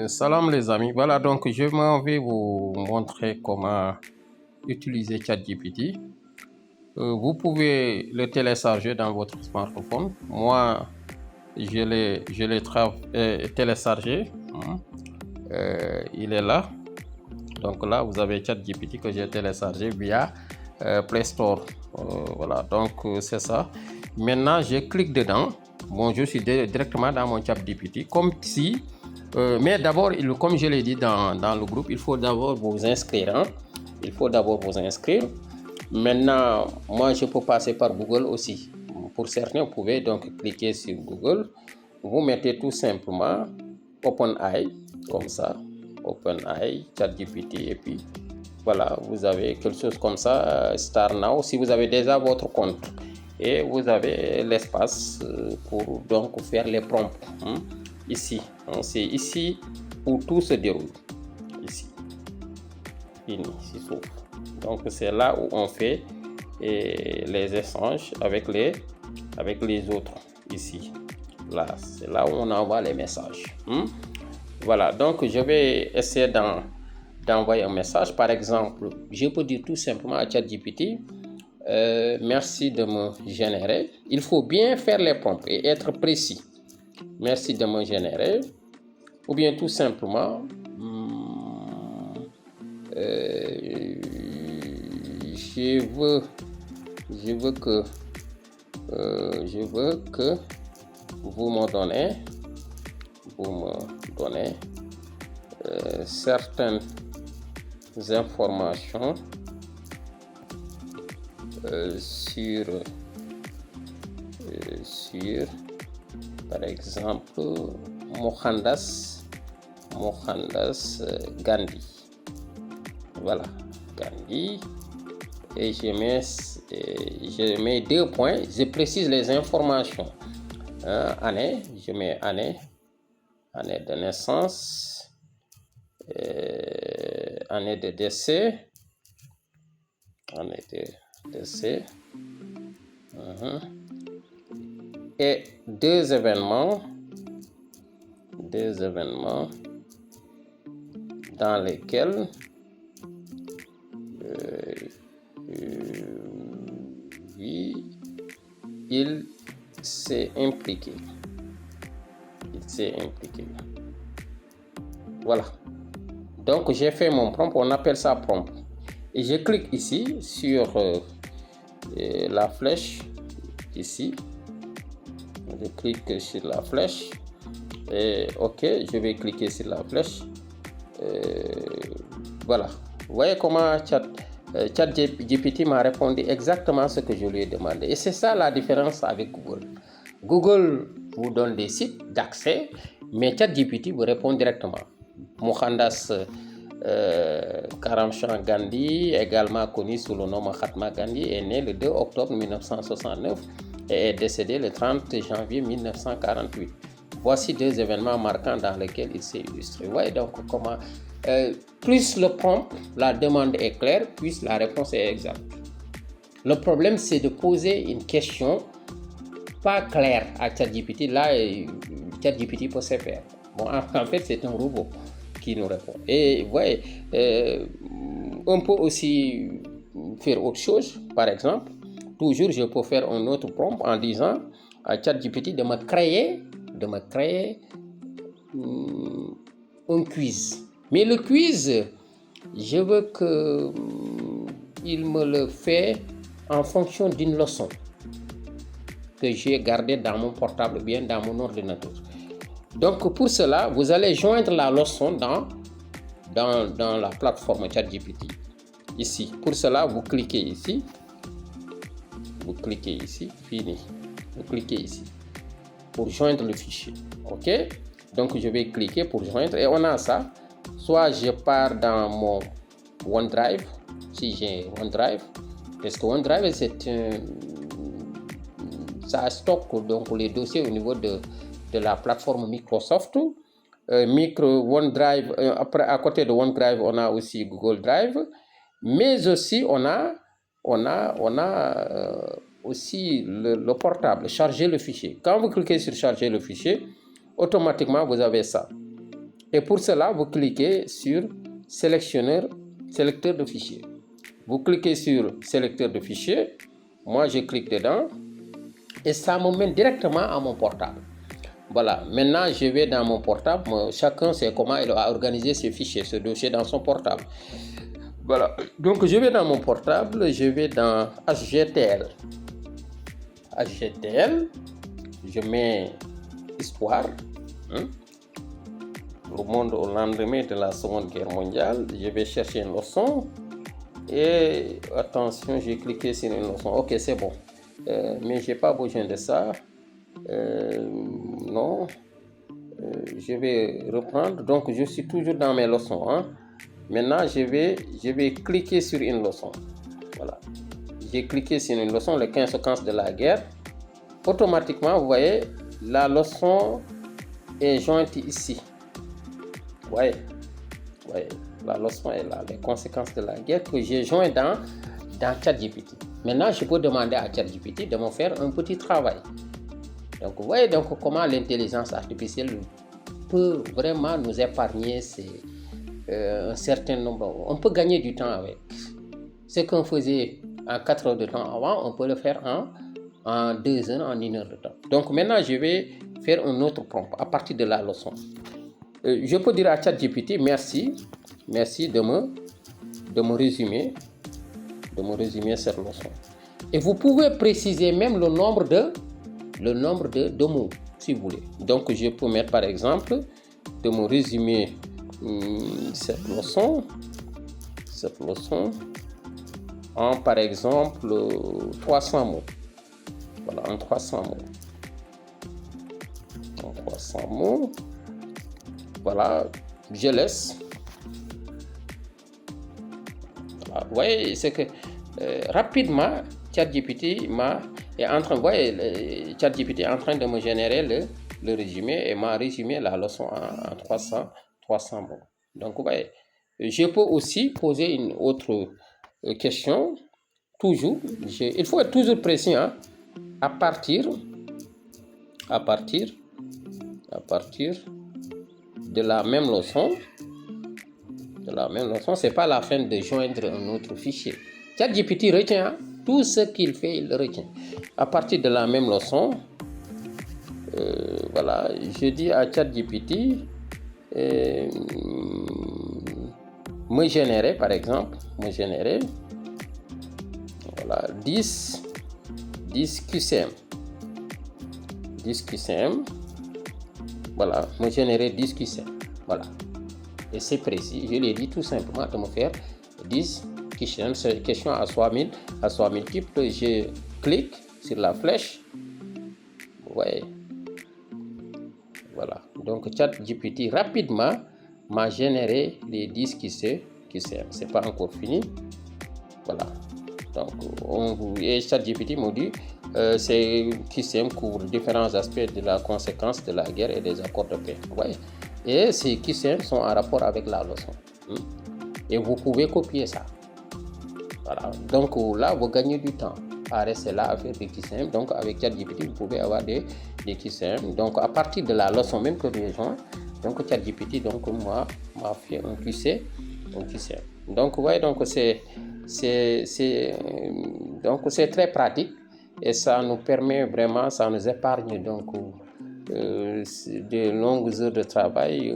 Salam les amis, voilà donc je m'en vais vous montrer comment utiliser ChatGPT. Vous pouvez le télécharger dans votre smartphone. Moi, je l'ai téléchargé. Il est là. Donc là, vous avez ChatGPT que j'ai téléchargé via Play Store. Voilà, donc c'est ça. Maintenant, je clique dedans. Bon, je suis directement dans mon ChatGPT, comme si... mais d'abord, comme je l'ai dit dans le groupe, il faut d'abord vous inscrire. Il faut d'abord vous inscrire. Maintenant, moi, je peux passer par Google aussi. Pour certains, vous pouvez donc cliquer sur Google. Vous mettez tout simplement OpenAI, comme ça. OpenAI, ChatGPT, et puis voilà, vous avez quelque chose comme ça, Start Now, si vous avez déjà votre compte. Et vous avez l'espace pour donc faire les prompts. Ici, c'est ici où tout se déroule. Ici, fini, ici s'ouvre. Donc c'est là où on fait les échanges avec les autres. Ici, là, c'est là où on envoie les messages. Voilà, donc je vais essayer d'envoyer un message. Par exemple, je peux dire tout simplement à ChatGPT, merci de me générer. Il faut bien faire les prompts et être précis. Merci de me générer. Ou bien tout simplement, je veux que vous me donnez certaines informations sur par exemple Mohandas Gandhi. Voilà, Gandhi. Et je mets 2 points, je précise les informations. Année, je mets année de naissance, année de décès, et deux événements dans lesquels il s'est impliqué. Voilà. Donc j'ai fait mon prompt, on appelle ça prompt. Et je clique ici sur la flèche, ici. Je clique sur la flèche. Et OK, je vais cliquer sur la flèche. Voilà. Vous voyez comment ChatGPT m'a répondu exactement ce que je lui ai demandé. Et c'est ça la différence avec Google. Google vous donne des sites d'accès, mais ChatGPT vous répond directement. Mohandas Karamchand Gandhi, également connu sous le nom Mahatma Gandhi, est né le 2 octobre 1969 et est décédé le 30 janvier 1948. Voici 2 événements marquants dans lesquels il s'est illustré. Vous voyez donc comment plus le prompt, la demande est claire, plus la réponse est exacte. Le problème, c'est de poser une question pas claire à ChatGPT. Là, ChatGPT peut se faire. Bon, en fait, c'est un robot qui nous répond. Et vous voyez, on peut aussi faire autre chose. Par exemple, toujours, je peux faire un autre prompt en disant à ChatGPT de me créer un quiz. Mais le quiz, je veux qu'il me le fait en fonction d'une leçon que j'ai gardée dans mon portable, bien dans mon ordinateur. Donc pour cela, vous allez joindre la leçon dans la plateforme ChatGPT. Ici. Pour cela, vous cliquez ici. Fini. Vous cliquez ici pour joindre le fichier. OK? Donc je vais cliquer pour joindre et on a ça. Soit je pars dans mon OneDrive, si j'ai OneDrive, parce que OneDrive ça stocke donc les dossiers au niveau de la plateforme Microsoft. OneDrive, après à côté de OneDrive, on a aussi Google Drive, mais aussi on a aussi le portable, charger le fichier. Quand vous cliquez sur charger le fichier, automatiquement vous avez ça. Et pour cela, vous cliquez sur sélecteur de fichiers. Vous cliquez sur sélecteur de fichiers. Moi, je clique dedans et ça me mène directement à mon portable. Voilà, maintenant je vais dans mon portable. Chacun sait comment il a organisé ses fichiers, ce dossier dans son portable. Voilà, donc je vais dans mon portable, je vais dans HGTL. HGTL, je mets histoire. Le monde au lendemain de la Seconde Guerre mondiale. Je vais chercher une leçon. Et attention, j'ai cliqué sur une leçon. Ok, c'est bon. Mais je n'ai pas besoin de ça. Non. Je vais reprendre. Donc, je suis toujours dans mes leçons. Maintenant, je vais cliquer sur une leçon. Voilà. J'ai cliqué sur une leçon, les conséquences de la guerre. Automatiquement, vous voyez, la leçon est jointe ici. Vous voyez, la leçon est là, les conséquences de la guerre que j'ai joint dans ChatGPT. Maintenant, je peux demander à ChatGPT de me faire un petit travail. Donc, vous voyez donc comment l'intelligence artificielle peut vraiment nous épargner un certain nombre. On peut gagner du temps avec. Ce qu'on faisait en 4 heures de temps avant, on peut le faire en 2 heures, en 1 heure de temps. Donc maintenant, je vais faire un autre prompt à partir de la leçon. Je peux dire à ChatGPT, merci de me résumer cette leçon. Et vous pouvez préciser même le nombre de mots, si vous voulez. Donc je peux mettre par exemple de me résumer cette leçon en par exemple 300 mots. Voilà, en 300 mots. En 300 mots. Voilà, je laisse. Voilà, vous voyez, c'est que rapidement, ChatGPT est en train de me générer le résumé et m'a résumé la leçon en 300 mots. Donc, vous voyez, je peux aussi poser une autre question. Toujours, il faut être toujours précis, à partir de la même leçon. C'est pas la fin de joindre un autre fichier. ChatGPT retient tout ce qu'il fait, il le retient. À partir de la même leçon, voilà, je dis à ChatGPT me générer, par exemple, voilà, 10 QCM. 10 QCM. Voilà, me générer 10 QCM. Voilà. Et c'est précis. Je l'ai dit tout simplement de me faire 10 QCM. C'est une question à soi multiple. Je clique sur la flèche. Vous voyez. Voilà. Donc, ChatGPT rapidement m'a généré les 10 QCM. C'est pas encore fini. Voilà. Donc, et ChatGPT me dit ces QCM couvrent différents aspects de la conséquence de la guerre et des accords de paix. Ouais. Et ces QCM sont en rapport avec la leçon. Et vous pouvez copier ça. Voilà. Donc là, vous gagnez du temps à rester là à faire des QCM. Donc avec ChatGPT, vous pouvez avoir des QCM. Donc à partir de la leçon même que j'ai joint, donc ChatGPT m'a fait un QCM. Donc vous voyez, c'est très pratique et ça nous permet vraiment, ça nous épargne de longues heures de travail.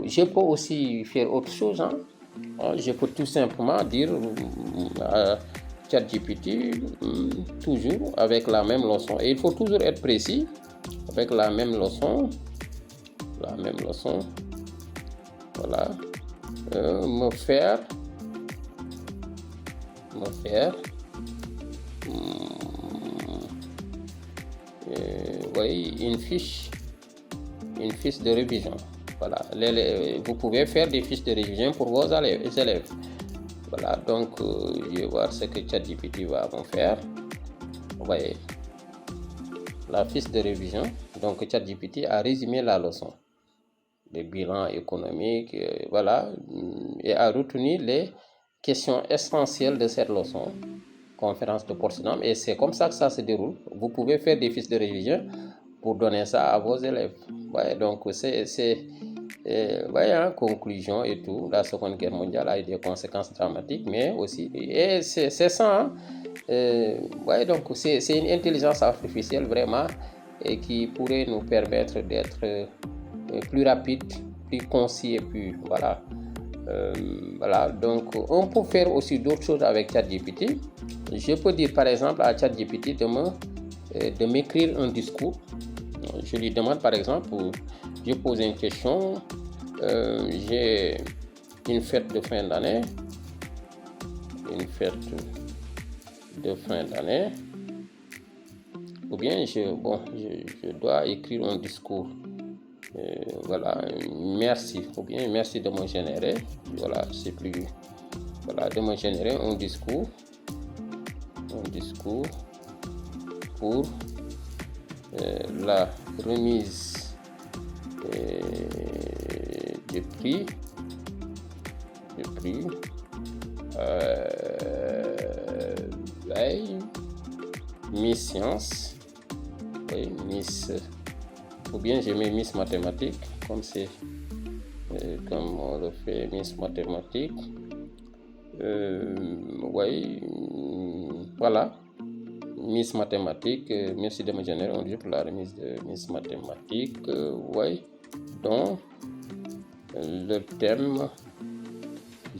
Je peux aussi faire autre chose. Je peux tout simplement dire à ChatGPT toujours avec la même leçon. Et il faut toujours être précis avec la même leçon. Voilà. Me faire oui, une fiche de révision. Voilà. Vous pouvez faire des fiches de révision pour vos élèves. Voilà, donc je vais voir ce que ChatGPT va me faire. Vous voyez, la fiche de révision. Donc ChatGPT a résumé la leçon. Le bilan économique, voilà, et a retenu les questions essentielles de cette leçon. Conférence de Potsdam, et c'est comme ça que ça se déroule. Vous pouvez faire des fiches de révision pour donner ça à vos élèves. Ouais, donc voyez, en conclusion et tout, la Seconde Guerre mondiale a eu des conséquences dramatiques, mais aussi, et c'est ça, hein. Ouais, donc c'est une intelligence artificielle vraiment et qui pourrait nous permettre d'être plus rapide, plus concis et puis voilà. Voilà, donc on peut faire aussi d'autres choses avec ChatGPT. Je peux dire par exemple à ChatGPT de m'écrire un discours. Je lui demande par exemple, je pose une question, j'ai une fête de fin d'année, ou bien je dois écrire un discours. Voilà, merci, ou bien merci de me générer, voilà, c'est plus, voilà, de me générer un discours pour la remise du prix Miss Science, oui, Miss, ou bien je mets Miss Mathématiques, comme on le fait, Miss Mathématiques. Oui, voilà, Miss Mathématiques, merci de me générer un pour la remise de Miss Mathématiques, oui, dont le thème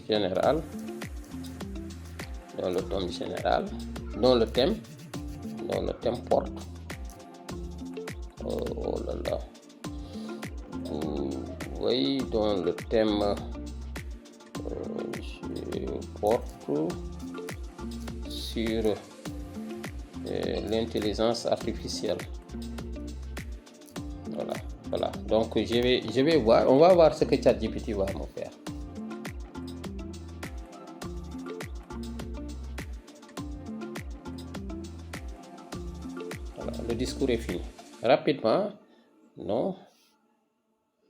général, dont le thème porte, oh là là, oui, dont le thème porte sur l'intelligence artificielle. Voilà. Donc je vais voir, on va voir ce que ChatGPT va me faire. Voilà, le discours est fini. Rapidement, non.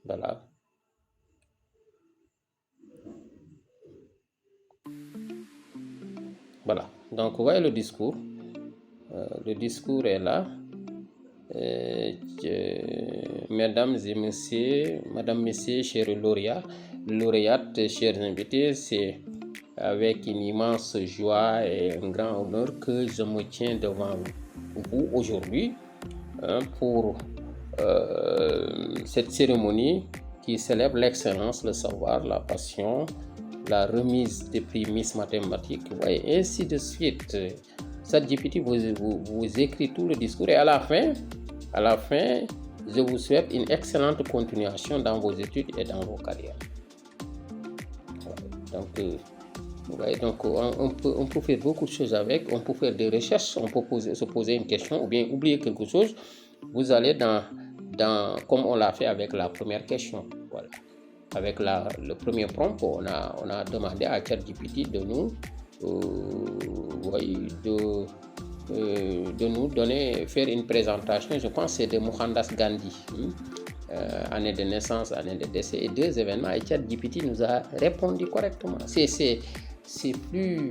Voilà. Voilà. Donc vous voyez le discours. Le discours est là. Mesdames et messieurs, chers lauréates, chers invités, c'est avec une immense joie et un grand honneur que je me tiens devant vous aujourd'hui pour cette cérémonie qui célèbre l'excellence, le savoir, la passion, la remise des prix Miss Mathématiques, et ainsi de suite. ChatGPT vous écrit tout le discours et à la fin, je vous souhaite une excellente continuation dans vos études et dans vos carrières. Donc, on peut faire beaucoup de choses avec, on peut faire des recherches, on peut se poser une question ou bien oublier quelque chose. Vous allez comme on l'a fait avec la première question. Voilà. Avec le premier prompt, on a demandé à ChatGPT de nous faire une présentation. Je pense que c'est de Mohandas Gandhi, année de naissance, année de décès et 2 événements. Et ChatGPT nous a répondu correctement. C'est plus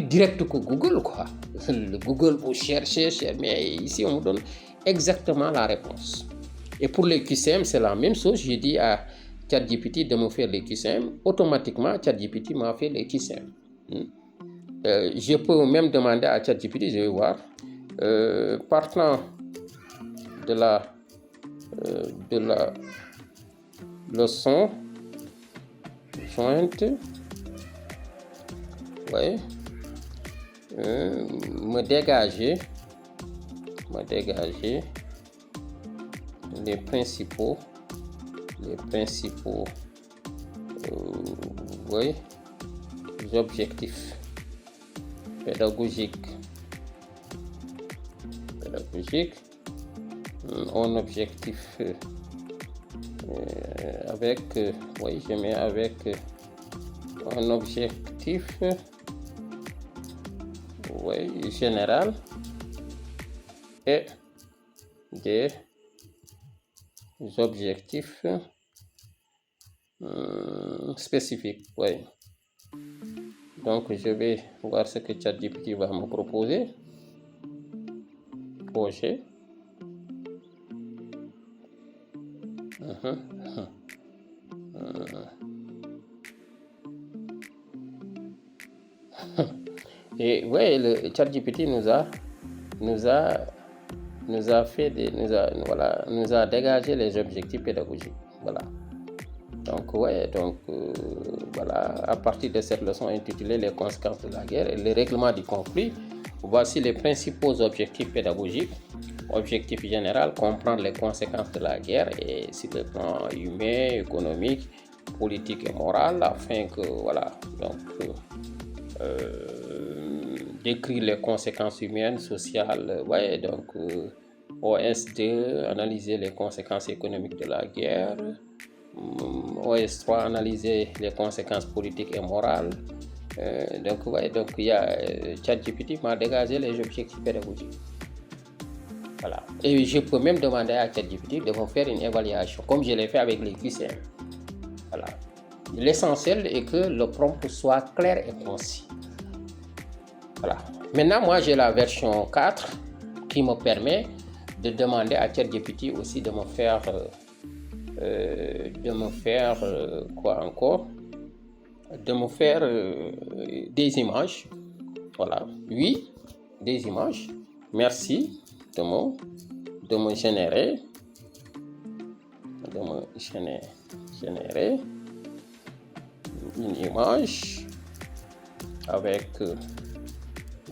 direct que Google, quoi. Le Google, vous cherchez, mais ici on vous donne exactement la réponse. Et pour les QCM, c'est la même chose. J'ai dit à ChatGPT de me faire les QCM. Automatiquement, ChatGPT m'a fait les QCM. Je peux même demander à ChatGPT, je vais voir, partant de la leçon jointe, me dégager les principaux objectifs pédagogiques. Un objectif je mets avec un objectif général et des objectifs spécifiques. Donc je vais voir ce que ChatGPT va me proposer. Projet. Mhm. Et ouais, le ChatGPT nous a, nous a fait voilà, nous a dégagé les objectifs pédagogiques. Voilà. Donc, ouais, voilà, à partir de cette leçon intitulée Les conséquences de la guerre et le règlement du conflit, voici les principaux objectifs pédagogiques. Objectif général, comprendre les conséquences de la guerre et sur le plan humain, économique, politique et moral, afin que, voilà, décrire les conséquences humaines, sociales, ouais, OS2, analyser les conséquences économiques de la guerre. OS3, analyser les conséquences politiques et morales. Donc il y a ChatGPT m'a dégagé les objectifs pédagogiques. Voilà. Et je peux même demander à ChatGPT de me faire une évaluation, comme je l'ai fait avec les QCM. Voilà. L'essentiel est que le prompt soit clair et concis. Voilà. Maintenant, moi, j'ai la version 4 qui me permet de demander à ChatGPT aussi de me faire quoi encore? De me faire des images. Voilà. Oui, des images. Merci de me générer une image avec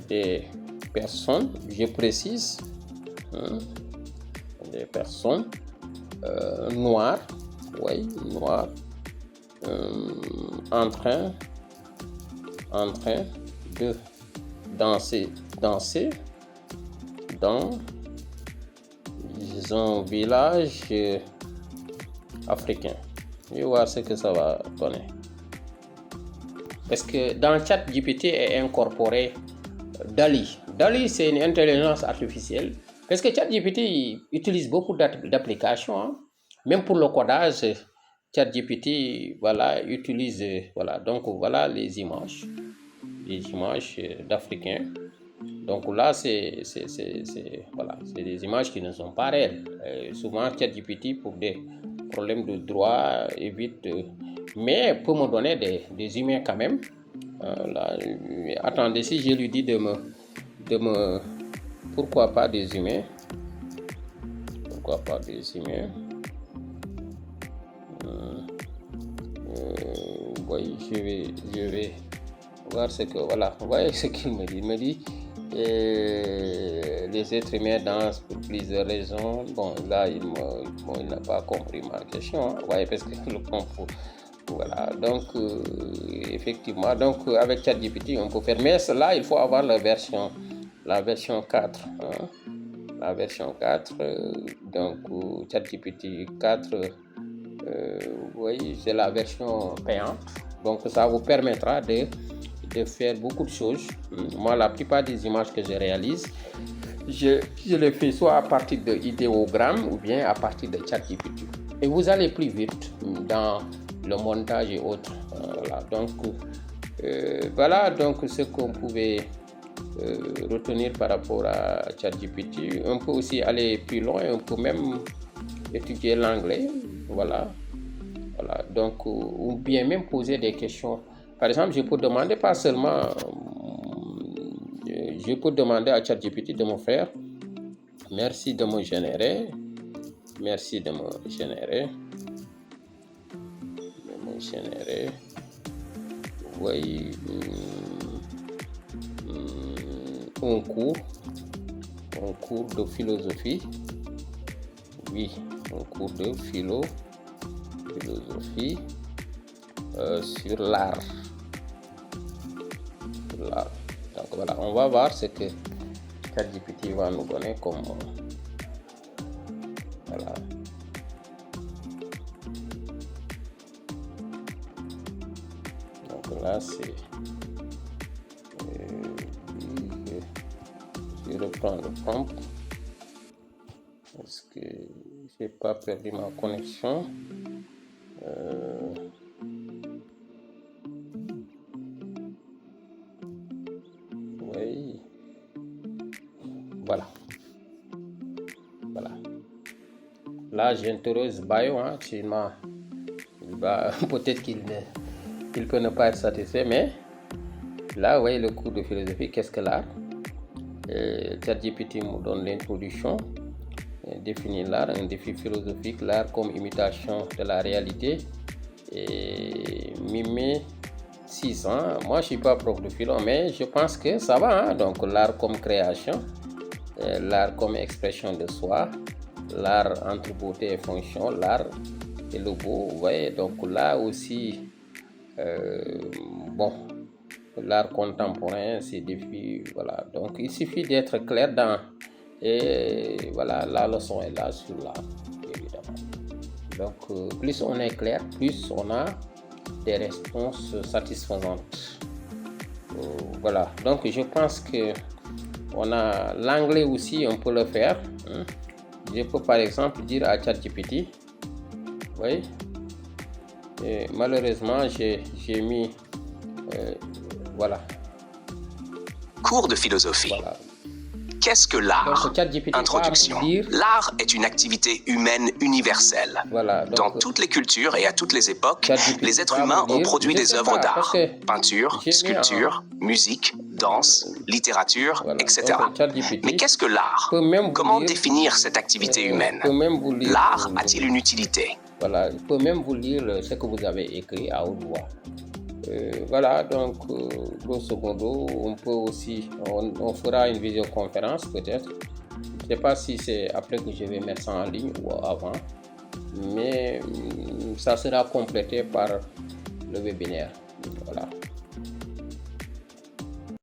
des personnes, je précise, des personnes noires, oui, noires, en train de danser dans un village africain. Je vais voir ce que ça va donner. Parce que dans ChatGPT est incorporé DALL-E. DALL-E, c'est une intelligence artificielle. Parce que ChatGPT utilise beaucoup d'applications. Hein. Même pour le codage, ChatGPT utilise. Voilà, donc voilà les images d'Africains. Donc là, c'est des images qui ne sont pas réelles. Souvent, ChatGPT, pour des problèmes de droit, évite, mais peut me donner des humains quand même. Là, attendez, si je lui dis de me, pourquoi pas des humains? Pourquoi pas des humains? Oui, je vais voir ce que, voilà, vous voyez ce qu'il me dit. Il me dit, les êtres humains dansent pour plusieurs raisons. Bon, là, il n'a pas compris ma question. Hein. Ouais, parce que le concours. Voilà, donc effectivement, donc avec ChatGPT, on peut faire. Mais cela, il faut avoir la version 4. Hein. La version 4, donc ChatGPT 4, oui, c'est la version payante. Donc ça vous permettra de faire beaucoup de choses. Moi, la plupart des images que je réalise, je les fais soit à partir de idéogrammes ou bien à partir de ChatGPT. Et vous allez plus vite dans le montage et autres. Voilà donc ce qu'on pouvait retenir par rapport à ChatGPT. On peut aussi aller plus loin, on peut même étudier l'anglais. Voilà. Donc, ou bien même poser des questions. Par exemple, je peux demander pas seulement, je peux demander à ChatGPT de me faire, merci de me générer, oui, un cours de philosophie, oui, un cours de philosophie sur l'art. Donc voilà, on va voir ce que ChatGPT va nous donner comme voilà. Donc là, c'est je reprends le prompt. Est-ce que j'ai pas perdu ma connexion? Oui. Voilà. là, j'interroge Bayo, hein, peut-être qu'il peut ne pas être satisfait, mais là, vous voyez le cours de philosophie, qu'est-ce que l'art? ChatGPT me donne l'introduction, définit l'art, un défi philosophique, l'art comme imitation de la réalité, et mimer 6 ans. Moi, je ne suis pas prof de philo, mais je pense que ça va, hein? Donc, l'art comme création, l'art comme expression de soi, l'art entre beauté et fonction, l'art et le beau, vous voyez. Donc là aussi, bon, l'art contemporain, c'est défi, voilà. Donc il suffit d'être clair dans, et voilà, la leçon est là sur l'art, évidemment. Donc plus on est clair, plus on a des réponses satisfaisantes. Voilà, donc je pense que on a l'anglais aussi, on peut le faire, hein. Je peux par exemple dire à ChatGPT, oui, et malheureusement j'ai mis, voilà. Cours de philosophie. Voilà. Qu'est-ce que l'art? Introduction. L'art est une activité humaine universelle. Voilà, donc, dans toutes les cultures et à toutes les époques, les êtres humains ont produit des œuvres d'art. Peinture, sculpture, musique, danse, littérature, voilà, etc. Mais qu'est-ce que l'art? Comment définir cette activité humaine? L'art a-t-il une utilité? Voilà, je peux même vous lire ce que vous avez écrit à haute voix. Voilà, donc grosso modo, on peut aussi, on fera une visioconférence peut-être. Je ne sais pas si c'est après que je vais mettre ça en ligne ou avant, mais ça sera complété par le webinaire. Voilà.